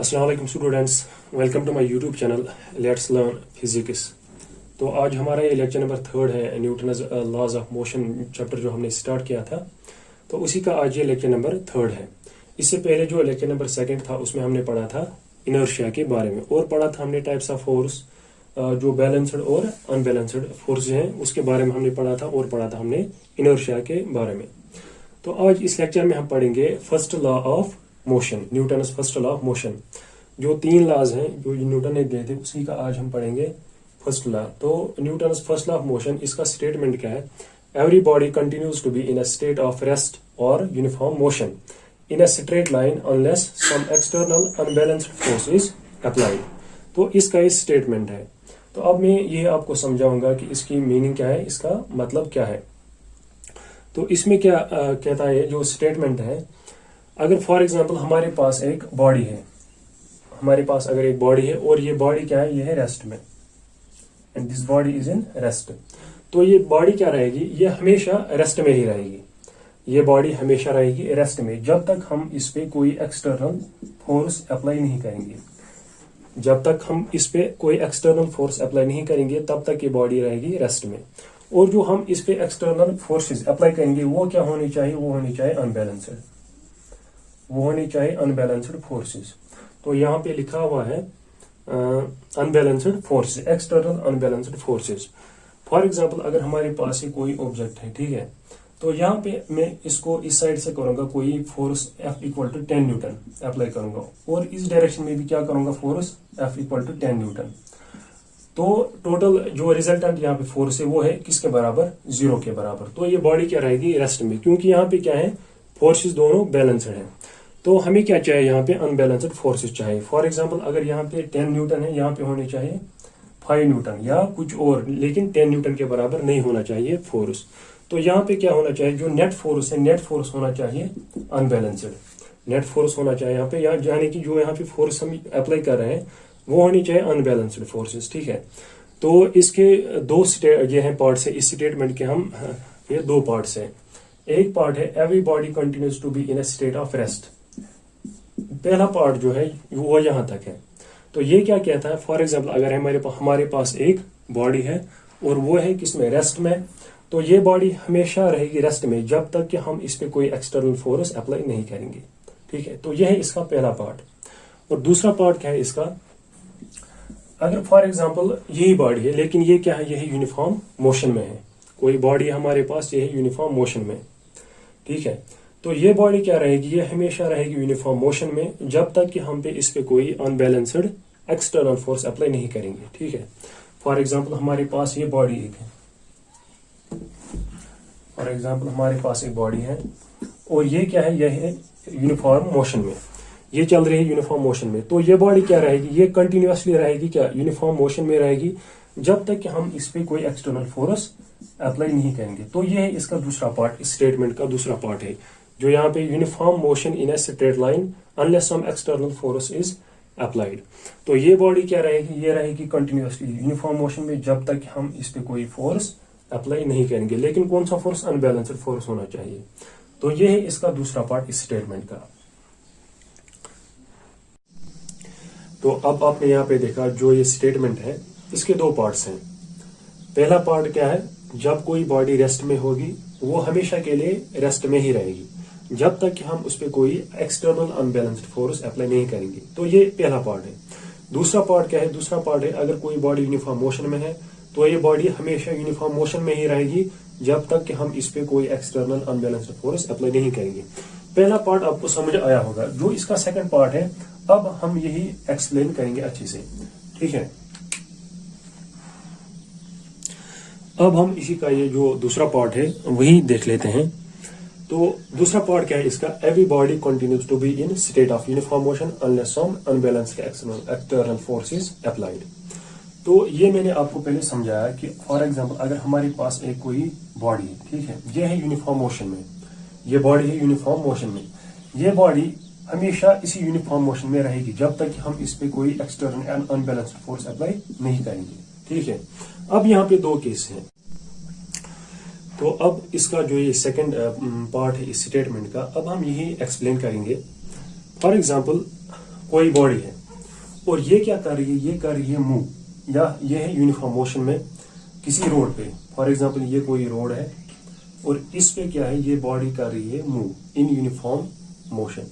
अस्सलाम वालेकुम students, welcome to my YouTube channel let's learn physics. तो आज हमारा ये लेक्चर नंबर 3 है, Newton's laws of motion chapter जो हमने स्टार्ट किया था, तो उसी का आज ये लेक्चर नंबर 3 है। इससे पहले जो लेक्चर नंबर 2 था उसमें हमने पढ़ा था इनर्शिया के बारे में और पढ़ा था हमने टाइप्स ऑफ फोर्स, जो बैलेंस्ड और अनबैलेंस्ड फोर्स हैं उसके बारे में हमने पढ़ा था और पढ़ा था हमने इनर्शिया के बारे में। तो आज इस लेक्चर में हम पढ़ेंगे first law of motion, Newton's first law of motion. जो 3 लॉज हैं जो न्यूटन ने दिए थे उसी का आज हम पढ़ेंगे फर्स्ट लॉ। तो Newton's first law of motion, इसका स्टेटमेंट क्या है? Every body continues to be in a state of rest और uniform motion in a straight line unless some external unbalanced force is applied. तो इसका ये statement है। तो अब मैं ये आपको समझाऊंगा कि इसकी मीनिंग क्या है, इसका मतलब क्या है। तो इसमें क्या कहता है जो स्टेटमेंट है, अगर फॉर एग्जांपल हमारे पास एक बॉडी है, हमारे पास अगर एक बॉडी है और ये बॉडी क्या है, ये है रेस्ट में, and this body is in rest. तो ये बॉडी क्या रहेगी, ये हमेशा रेस्ट में ही रहेगी। ये बॉडी हमेशा रहेगी रेस्ट में जब तक हम इस पे कोई एक्सटर्नल फोर्स अप्लाई नहीं करेंगे। जब तक हम इस पे कोई एक्सटर्नल फोर्स अप्लाई नहीं करेंगे तब तक ये बॉडी रहेगी रेस्ट में। और जो हम इस पे एक्सटर्नल फोर्सेस अप्लाई करेंगे वो क्या होनी चाहिए, वो होनी चाहिए अनबैलेंस्ड, वो होनी चाहिए अनबैलेंस्ड फोर्सेस। तो यहाँ पे लिखा हुआ है unbalanced forces, external unbalanced forces. For example अगर हमारे पास ही कोई ऑब्जेक्ट है, ठीक है, तो यहाँ पे मैं इसको इस साइड से करूंगा, कोई force F equal to 10 newton apply करूंगा और इस डायरेक्शन में भी क्या करूंगा, force F equal to 10 newton. तो टोटल जो रिजल्टेंट यहाँ पे फोर्स है वो है किसके बराबर, 0 के बराबर। तो ये बॉडी क्या रहेगी, रेस्ट में, क्योंकि यहाँ पे क्या है, फोर्सेस दोनों बैलेंस्ड है। तो हमें क्या चाहिए, यहाँ पे अनबैलेंस्ड फोर्सेस चाहिए। फॉर एग्जांपल अगर यहाँ पे 10 न्यूटन है, यहाँ पे होने चाहिए 5 न्यूटन या कुछ और, लेकिन 10 न्यूटन के बराबर नहीं होना चाहिए फोर्स। तो यहाँ पे क्या होना चाहिए, जो नेट फोर्स है, नेट फोर्स होना चाहिए अनबैलेंस्ड, नेट फोर्स होना चाहिए यहाँ पे, यानी कि जो यहाँ पे फोर्स हम अप्लाई कर रहे हैं वो होनी चाहिए अनबैलेंस्ड फोर्सेस, ठीक है। तो इसके ये हैं पार्ट्स है इस स्टेटमेंट के, हम ये 2 पार्ट्स हैं। एक पार्ट है every body continues to be in a state of rest. पहला पार्ट जो है वो यहां तक है। तो ये क्या कहता है, फॉर एग्जांपल अगर हमारे पास एक बॉडी है और वो है किसमें, रेस्ट में, तो ये बॉडी हमेशा रहेगी रेस्ट में जब तक कि हम इस पे कोई एक्सटर्नल फोर्स अप्लाई नहीं करेंगे, ठीक है। तो यह है इसका पहला पार्ट। और दूसरा पार्ट क्या है इसका, अगर फॉर एग्जांपल यही बॉडी है लेकिन ये क्या है, यही यूनिफॉर्म मोशन में है, कोई बॉडी हमारे पास यही यूनिफॉर्म मोशन में, ठीक है। तो ये बॉडी क्या रहेगी, ये हमेशा रहेगी यूनिफॉर्म मोशन में जब तक कि हम पे इस पे कोई अनबैलेंस्ड एक्सटर्नल फोर्स अप्लाई नहीं करेंगे, ठीक है। फॉर एग्जांपल हमारे पास ये बॉडी एक है, फॉर एग्जांपल हमारे पास एक बॉडी है और ये क्या है, यह है यूनिफॉर्म मोशन में, ये चल रही है यूनिफॉर्म मोशन में। तो ये बॉडी क्या रहेगी, ये कंटिन्यूअसली रहेगी क्या, यूनिफॉर्म मोशन में रहेगी जब तक कि हम इस पे कोई एक्सटर्नल फोर्स अप्लाई नहीं करेंगे। तो ये है इसका दूसरा पार्ट, इस स्टेटमेंट का दूसरा पार्ट है, जो यहाँ पे uniform motion in a straight line unless some external force is applied. तो ये बॉडी क्या रहेगी, ये रहेगी कंटिन्यूअसली यूनिफॉर्म मोशन में जब तक हम इस पे कोई फोर्स अप्लाई नहीं करेंगे, लेकिन कौन सा फोर्स, अनबैलेंस्ड फोर्स होना चाहिए। तो ये है इसका दूसरा पार्ट इस स्टेटमेंट का। तो अब आपने यहाँ पे देखा जो ये स्टेटमेंट है इसके 2 पार्ट्स हैं। पहला पार्ट क्या है, जब कोई बॉडी रेस्ट में होगी वो हमेशा के लिए रेस्ट में ही रहेगी जब तक कि हम उस पर कोई एक्सटर्नल अनबैलेंस्ड फोर्स अप्लाई नहीं करेंगे। तो ये पहला पार्ट है। दूसरा पार्ट क्या है, दूसरा पार्ट है अगर कोई बॉडी यूनिफॉर्म मोशन में है तो ये बॉडी हमेशा यूनिफॉर्म मोशन में ही रहेगी जब तक कि हम इस पे कोई एक्सटर्नल अनबैलेंस्ड फोर्स अप्लाई नहीं करेंगे। पहला पार्ट आपको समझ आया होगा। जो इसका सेकंड पार्ट है अब हम यही एक्सप्लेन करेंगे अच्छे से, ठीक है। अब हम इसी का ये जो दूसरा पार्ट है वही देख लेते हैं। तो दूसरा पार्ट क्या है इसका, every body continues to be in state of uniform motion unless some unbalanced external forces applied. तो ये मैंने आपको पहले समझाया कि फॉर एग्जांपल अगर हमारे पास एक कोई बॉडी है, ठीक है, ये है यूनिफॉर्म मोशन में, ये बॉडी है यूनिफॉर्म मोशन में, ये बॉडी हमेशा इसी यूनिफॉर्म मोशन में रहेगी जब तक कि हम इस पे कोई एक्सटर्नल अनबैलेंस्ड फोर्स अप्लाई नहीं करेंगे, ठीक है। अब यहाँ पे 2 केस हैं। तो अब इसका जो ये सेकंड पार्ट है इस स्टेटमेंट का, अब हम यही एक्सप्लेन करेंगे। फॉर एग्जांपल कोई बॉडी है, और ये क्या कर रही है, ये कर रही है मूव, या ये है यूनिफॉर्म मोशन में किसी रोड पे। फॉर एग्जांपल ये कोई रोड है और इस पे क्या है, ये बॉडी कर रही है मूव इन यूनिफॉर्म मोशन।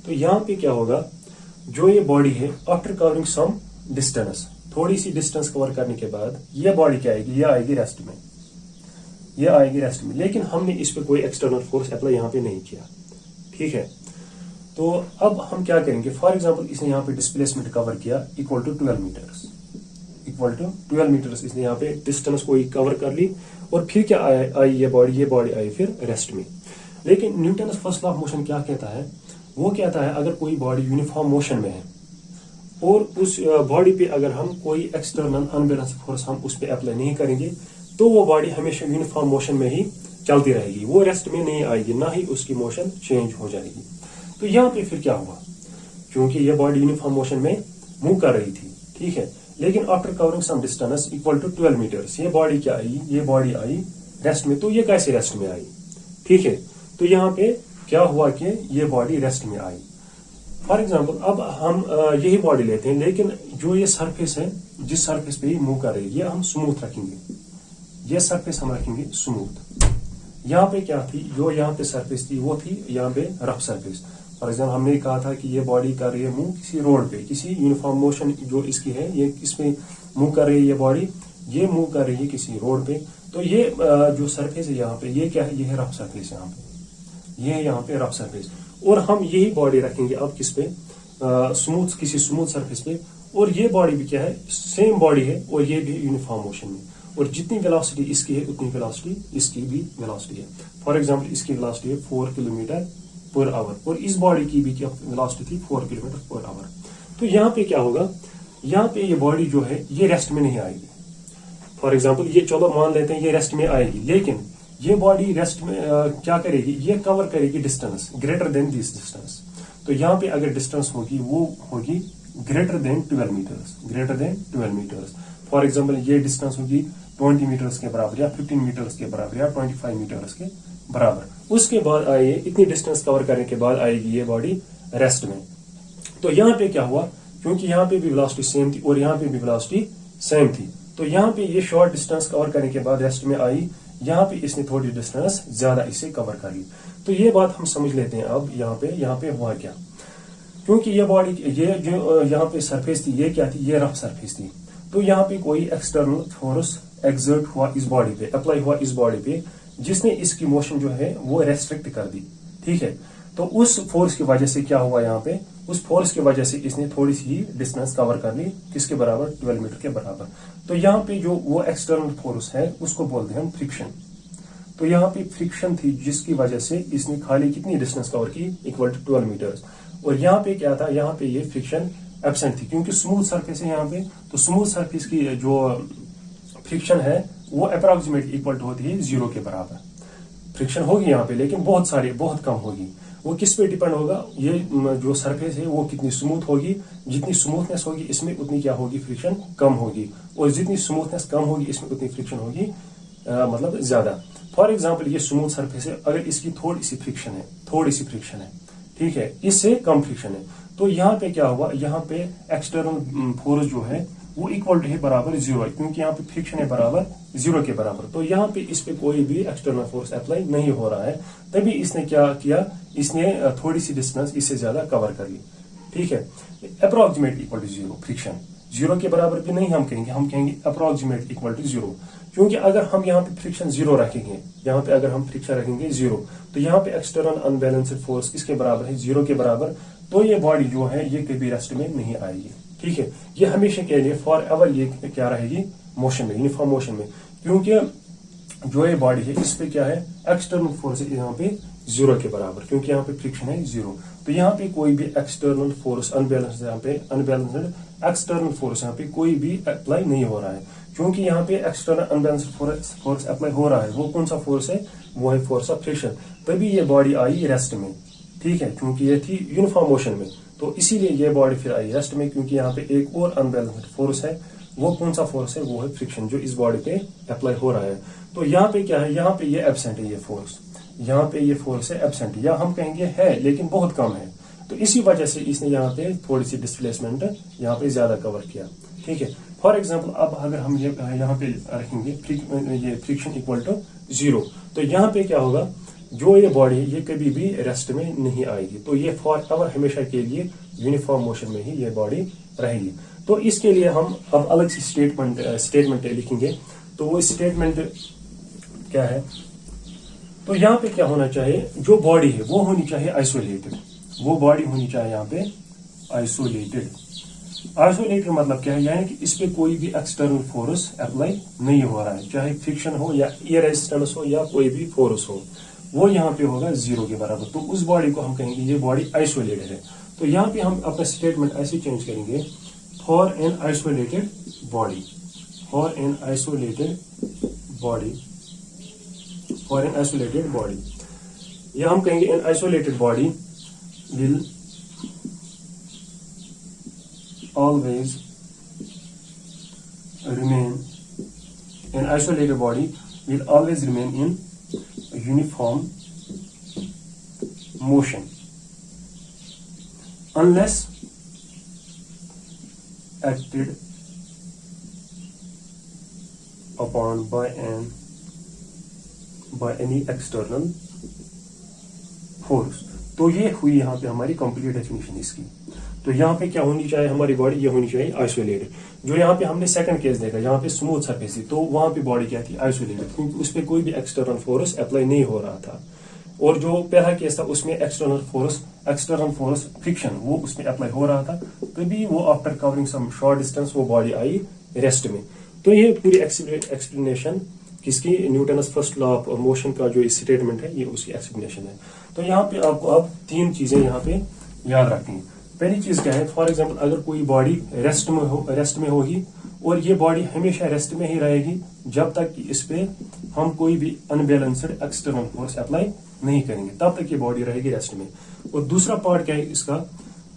तो यहाँ पे क्या होगा, जो ये बॉडी है आफ्टर कवरिंग सम डिस्टेंस, थोड़ी सी डिस्टेंस कवर करने के बाद ये बॉडी क्या आएगी, ये आएगी रेस्ट में, ये आएगी रेस्ट में। लेकिन हमने इस पे कोई एक्सटर्नल फोर्स अप्लाई यहाँ पे नहीं किया, ठीक है। तो अब हम क्या करेंगे, फॉर एग्जांपल इसने यहाँ पे डिस्प्लेसमेंट कवर किया equal to 12 metres, equal to 12 metres इसने यहाँ पे डिस्टेंस कोई कवर कर ली, और फिर क्या आई ये बॉडी आई फिर रेस्ट में। लेकिन Newton first law of motion क्या कहता है, वो कहता है अगर कोई बॉडी यूनिफॉर्म मोशन में है और उस बॉडी पे अगर हम कोई एक्सटर्नल अनबैलेंस फोर्स हम उस पर अप्लाई नहीं करेंगे, तो वो बॉडी हमेशा यूनिफॉर्म मोशन में ही चलती रहेगी, वो रेस्ट में नहीं आएगी, ना ही उसकी मोशन चेंज हो जाएगी। तो यहाँ पे फिर क्या हुआ, क्योंकि ये बॉडी यूनिफॉर्म मोशन में मूव कर रही थी, ठीक है, लेकिन after covering some distance equal to 12 metres ये बॉडी क्या आई, ये बॉडी आई रेस्ट में। तो ये कैसे रेस्ट में आई, ठीक है। तो यहाँ पे क्या हुआ कि ये बॉडी रेस्ट में आई। फॉर एग्जाम्पल अब हम यही बॉडी लेते हैं, लेकिन जो ये सरफेस है, जिस सरफेस पे ये मूव कर रही है, ये हम स्मूथ रखेंगे, ये सरफेस हम रखेंगे स्मूथ। यहाँ पे क्या थी, जो यहाँ पे सरफेस थी वो थी यहाँ पे रफ सरफेस। फॉर एग्जाम्पल हमने कहा था कि ये बॉडी कर रही है मूव किसी रोड पे, किसी यूनिफॉर्म मोशन जो इसकी है, ये किसमें मूव कर रही है, ये बॉडी ये मूव कर रही है किसी रोड पे। तो ये जो सरफेस है यहाँ पे, ये क्या है, ये है रफ सरफेस, यहाँ पे ये है यहाँ पे रफ सरफेस। और हम यही बॉडी रखेंगे अब किस पे, स्मूथ, किसी स्मूथ सरफेस पे। और ये बॉडी भी क्या है, सेम बॉडी है, और ये भी यूनिफॉर्म मोशन में, और जितनी वेलोसिटी इसकी है उतनी वेलोसिटी इसकी भी वेलोसिटी है। फॉर एग्जांपल इसकी वेलोसिटी है 4 किलोमीटर पर आवर, और इस बॉडी की भी क्या वेलोसिटी थी, 4 किलोमीटर पर आवर। तो यहाँ पे क्या होगा, यहाँ पे ये बॉडी जो है ये रेस्ट में नहीं आएगी। फॉर एग्जाम्पल ये चलो मान लेते हैं ये रेस्ट में आएगी, लेकिन ये बॉडी रेस्ट में क्या करेगी, ये कवर करेगी distance greater than this distance. तो यहाँ पे अगर डिस्टेंस होगी वो होगी greater than 12 metres, greater than 12 metres. For example ये डिस्टेंस होगी 20 मीटर्स के बराबर, या 15 मीटर्स के बराबर, या 25 मीटर्स के बराबर। उसके बाद आए इतनी डिस्टेंस कवर करने के बाद आएगी ये बॉडी रेस्ट में। तो यहाँ पे क्या हुआ, क्योंकि यहाँ पे भी वेलोसिटी सेम थी और यहाँ पे भी वेलोसिटी सेम थी, तो यहाँ पे ये शॉर्ट डिस्टेंस कवर करने के बाद रेस्ट में आई, यहाँ पे इसने थोड़ी डिस्टेंस ज्यादा इसे कवर कर ली। तो ये बात हम समझ लेते हैं अब यहाँ पे हुआ क्या, क्योंकि ये बॉडी, ये जो यहाँ पे सरफेस थी, ये क्या थी, ये रफ सरफेस थी। तो यहाँ पे कोई एक्सटर्नल फोर्स एक्सर्ट हुआ इस बॉडी पे, अप्लाई हुआ इस बॉडी पे, जिसने इसकी मोशन जो है वो रेस्ट्रिक्ट कर दी, ठीक है। तो उस फोर्स की वजह से क्या हुआ, यहाँ पे उस फोर्स की वजह से इसने थोड़ी सी डिस्टेंस कवर कर ली, किसके बराबर, 12 मीटर के बराबर। तो यहाँ पे जो वो एक्सटर्नल फोर्स है उसको बोलते हैं हम फ्रिक्शन। तो यहाँ पे फ्रिक्शन थी जिसकी वजह से इसने खाली कितनी डिस्टेंस कवर की, इक्वल टू 12 मीटर्स। और यहाँ पे क्या था, यहाँ पे ये फ्रिक्शन एब्सेंट थी, क्योंकि स्मूथ सरफेस है यहाँ पे। तो स्मूथ सरफेस की जो फ्रिक्शन है वो अप्रोक्सीमेट इक्वल टू होती है 0 के बराबर। फ्रिक्शन होगी यहाँ पे, लेकिन बहुत कम होगी। वो किस पे डिपेंड होगा, ये जो सरफेस है वो कितनी स्मूथ होगी, जितनी स्मूथनेस होगी इसमें उतनी क्या होगी, फ्रिक्शन कम होगी, और जितनी स्मूथनेस कम होगी इसमें उतनी फ्रिक्शन होगी मतलब ज्यादा। फॉर एग्जाम्पल ये स्मूथ सरफेस है, अगर इसकी थोड़ी सी फ्रिक्शन है, ठीक है, इससे कम फ्रिक्शन है, तो यहाँ पे क्या हुआ, यहाँ पे एक्सटर्नल फोर्स जो है वो इक्वल टू है बराबर 0, क्योंकि यहाँ पे फ्रिक्शन है बराबर 0 के बराबर। तो यहाँ पे इस पे कोई भी एक्सटर्नल फोर्स अप्लाई नहीं हो रहा है, तभी इसने क्या किया, इसने थोड़ी सी डिस्टेंस इससे ज्यादा कवर कर ली, ठीक है। अप्रोक्सीमेट इक्वल टू 0, फ्रिक्शन 0 के बराबर भी नहीं हम कहेंगे अप्रोक्सीमेट इक्वल टू 0, क्योंकि अगर हम यहाँ पे फ्रिक्शन 0 रखेंगे, यहाँ पे अगर हम फ्रिक्शन रखेंगे 0, तो यहाँ पे एक्सटर्नल अनबैलेंस्ड फोर्स किसके बराबर है, 0 के बराबर। तो ये बॉडी जो है ये कभी रेस्ट में नहीं आएगी, ठीक है। ये हमेशा के लिए फॉर एवर ये क्या रहेगी, मोशन में, यूनिफॉर्म मोशन में, क्योंकि जो ये बॉडी है इस पे क्या है, एक्सटर्नल फोर्स है यहाँ पे 0 के बराबर, क्योंकि यहाँ पे फ्रिक्शन है 0। तो यहाँ पे कोई भी एक्सटर्नल फोर्स अनबैलेंस्ड, यहाँ पे अनबैलेंस्ड एक्सटर्नल फोर्स यहाँ पे कोई भी अप्लाई नहीं हो रहा है, क्योंकि यहाँ पे एक्सटर्नल अनबैलेंस्ड फोर्स अप्लाई हो रहा है। वो कौन सा फोर्स है, वो है फोर्स ऑफ फ्रिक्शन। तभी ये बॉडी आई रेस्ट में, ठीक है, क्योंकि ये थी यूनिफॉर्म मोशन में, तो इसीलिए ये बॉडी फिर आई रेस्ट में, क्योंकि यहाँ पे एक और अनबैलेंस्ड फोर्स है। वो कौन सा फोर्स है, वो है फ्रिक्शन, जो इस बॉडी पे अप्लाई हो रहा है। तो यहाँ पे क्या है, यहाँ पे ये एब्सेंट है, ये फोर्स यहाँ पे ये फोर्स है एब्सेंट, या हम कहेंगे है लेकिन बहुत कम है। तो तो इसी वजह से इसने यहाँ पे थोड़ी सी डिस्प्लेसमेंट यहाँ पे ज्यादा कवर किया। ठीक है, फॉर एग्जाम्पल अब अगर हम ये यहाँ पे रखेंगे ये फ्रिक्शन इक्वल टू 0, तो यहाँ पे क्या होगा, जो ये बॉडी है ये कभी भी रेस्ट में नहीं आएगी, तो ये फॉर एवर हमेशा के लिए यूनिफॉर्म मोशन में ही ये बॉडी रहेगी। तो इसके लिए हम अब अलग सी स्टेटमेंट लिखेंगे। तो वो स्टेटमेंट क्या है, तो यहाँ पे क्या होना चाहिए, जो बॉडी है वो होनी चाहिए आइसोलेटेड, वो बॉडी होनी चाहिए यहाँ पे आइसोलेटेड। आइसोलेटेड मतलब क्या है, यानी कि इस पे कोई भी एक्सटर्नल फोर्स अप्लाई नहीं हो रहा है, चाहे फ्रिक्शन हो या एयर रेजिस्टेंस हो या कोई भी फोर्स हो, वो यहाँ पे होगा 0 के बराबर। तो उस बॉडी को हम कहेंगे ये बॉडी आइसोलेटेड है। तो यहाँ पे हम अपना स्टेटमेंट ऐसे चेंज करेंगे, for an isolated body, for an isolated body, for an isolated body, या हम कहेंगे an isolated body will always remain, an isolated body will always remain in uniform motion unless acted upon by any external force। तो ये हुई यहाँ पे हमारी complete definition इसकी। तो यहाँ पे क्या होनी चाहिए हमारी बॉडी, ये होनी चाहिए आइसोलेटेड। जो यहाँ पे हमने सेकंड केस देखा, यहाँ पे स्मूथ सरफेस थी, तो वहां पे बॉडी क्या थी, आइसोलेटेड, क्योंकि उस पर कोई भी एक्सटर्नल फोर्स अप्लाई नहीं हो रहा था। और जो पहला केस था उसमें एक्सटर्नल फोर्स फ्रिक्शन वो उसमें अप्लाई हो रहा था, तभी वो after covering some short distance वो बॉडी आई रेस्ट में। तो ये पूरी एक्सप्लेनेशन किसकी, Newton's first law of motion का जो स्टेटमेंट है, ये उसकी एक्सप्लेनेशन है। तो यहाँ पे आपको अब 3 चीजें यहाँ पे याद रखनी है। पहली चीज क्या है, फॉर एग्जांपल अगर कोई बॉडी रेस्ट में होगी और ये बॉडी हमेशा रेस्ट में ही रहेगी जब तक कि इस पे हम कोई भी अनबैलेंस्ड एक्सटर्नल फोर्स अप्लाई नहीं करेंगे, तब तक ये बॉडी रहेगी रेस्ट में। और दूसरा पार्ट क्या है इसका,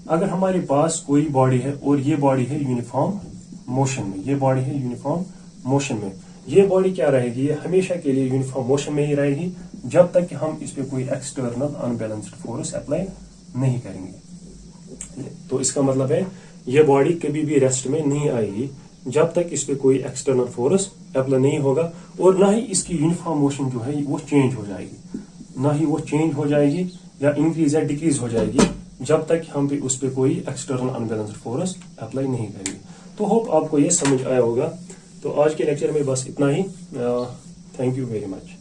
अगर हमारे पास कोई बॉडी है और ये बॉडी है यूनिफॉर्म मोशन में, ये बॉडी है यूनिफॉर्म मोशन में, ये बॉडी क्या रहेगी, ये हमेशा के लिए यूनिफॉर्म मोशन में ही रहेगी जब तक कि हम इस पे कोई एक्सटर्नल अनबैलेंस्ड फोर्स अप्लाई नहीं करेंगे। तो इसका मतलब है ये बॉडी कभी भी रेस्ट में नहीं आएगी जब तक इस पे कोई एक्सटर्नल फोर्स अप्लाई नहीं होगा, और ना ही इसकी यूनिफॉर्म मोशन जो है वो चेंज हो जाएगी, ना ही वो चेंज हो जाएगी या इंक्रीज या डिक्रीज हो जाएगी जब तक हम पे उस पे कोई एक्सटर्नल अनबैलेंस्ड फोर्स अप्लाई नहीं करेंगे। तो होप आपको ये समझ आया होगा। तो आज के लेक्चर में बस इतना ही। Thank you very much.